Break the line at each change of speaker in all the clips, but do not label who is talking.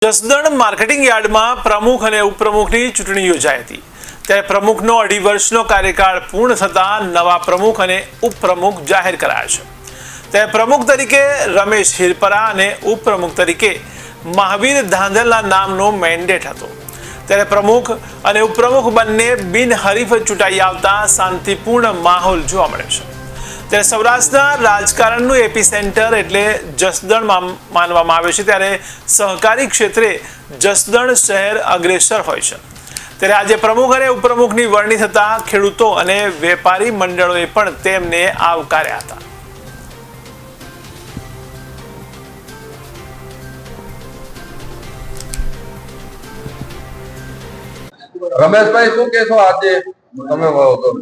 Jasdan marketing યાર્ડમાં પ્રમુખ અને ઉપપ્રમુખની ચૂંટણી યોજાઈ હતી। ત્યારે પ્રમુખનો 2.5 વર્ષનો કાર્યકાળ પૂર્ણ થતાં નવા પ્રમુખ અને ઉપપ્રમુખ જાહેર કરાયા છે। ત્યારે પ્રમુખ તરીકે રમેશ હિરપરા અને ઉપપ્રમુખ તરીકે મહાવીર ધાંધલના નામનો મેન્ડેટ હતો। ત્યારે પ્રમુખ અને ઉપપ્રમુખ બંને બિનહરીફ ચૂંટાઈ આવતા શાંતિપૂર્ણ માહોલ જોવા મળ્યો છે। ત્યારે સૌરાષ્ટ્રના રાજકારણનું એપિસેન્ટર એટલે જસદણ માનવામાં આવે છે। ત્યારે સહકારી ક્ષેત્રે જસદણ શહેર અગ્રેસર હોય છે। ત્યારે આજે પ્રમુખ અને ઉપપ્રમુખની વરણી થતા ખેડૂતો અને વેપારી મંડળોએ પણ તેમને આવકાર્યા હતા।
રમેશભાઈ, શું કહેશો? આજે તમે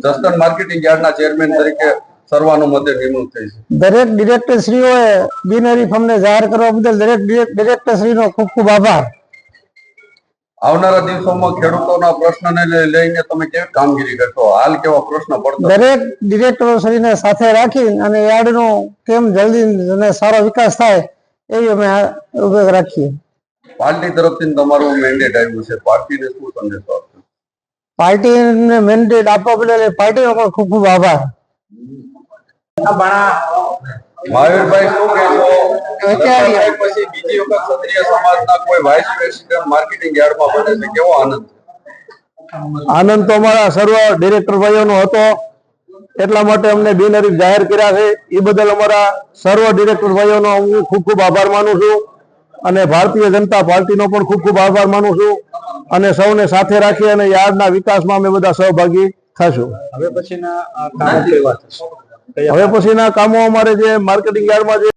જસદણ માર્કેટિંગ યાર્ડના ચેરમેન તરીકે સર્વાનુમતે નિમણૂક થઈ છે।
દરેક ડિરેક્ટરશ્રીઓએ બિનહરીફ અમને જાહેર કરવા બદલ દરેક ડિરેક્ટરશ્રીનો ખૂબ ખૂબ આભાર।
આવનારા દિવસોમાં ખેડૂતોના પ્રશ્નને લઈને તમે કેવી કામગીરી કરશો? હાલ કેવા પ્રશ્ન પડતા?
દરેક ડિરેક્ટરોશ્રીને સાથે રાખી અને યાર્ડનો કેમ જલ્દી અને સારો વિકાસ થાય એવી અમે ઉપયોગ રાખીએ।
પાર્ટી તરફથી તમારું મેન્ડેટ આવ્યું છે, પાર્ટીને શું સંદેશો આપશો?
પાર્ટીને મેન્ડેટ આપવા બદલ પાર્ટીનો પણ ખૂબ ખૂબ આભાર।
મહાવીરભાઈ, શું કહેશો? પછી બીજી વખત ક્ષત્રિય સમાજના કોઈ વાઇસ પ્રેસિડેન્ટ માર્કેટિંગ યાર્ડમાં બને છે, કેવો આનંદ?
આનંદ તો અમારા સર્વ ડિરેક્ટર ભાઈઓનો હતો, એટલા માટે અમને બિનહરીફ જાહેર કર્યા છે। એ બદલ અમારા સર્વ ડિરેક્ટર ભાઈઓનો હું ખૂબ ખૂબ આભાર માનું છું અને ભારતીય જનતા પાર્ટીનો પણ ખૂબ ખૂબ આભાર માનું છું અને સૌને સાથે રાખી અને યાર્ડના વિકાસમાં અમે બધા સહભાગી થશું।
હવે પછીના કામો અમારે જે માર્કેટિંગ યાર્ડમાં જે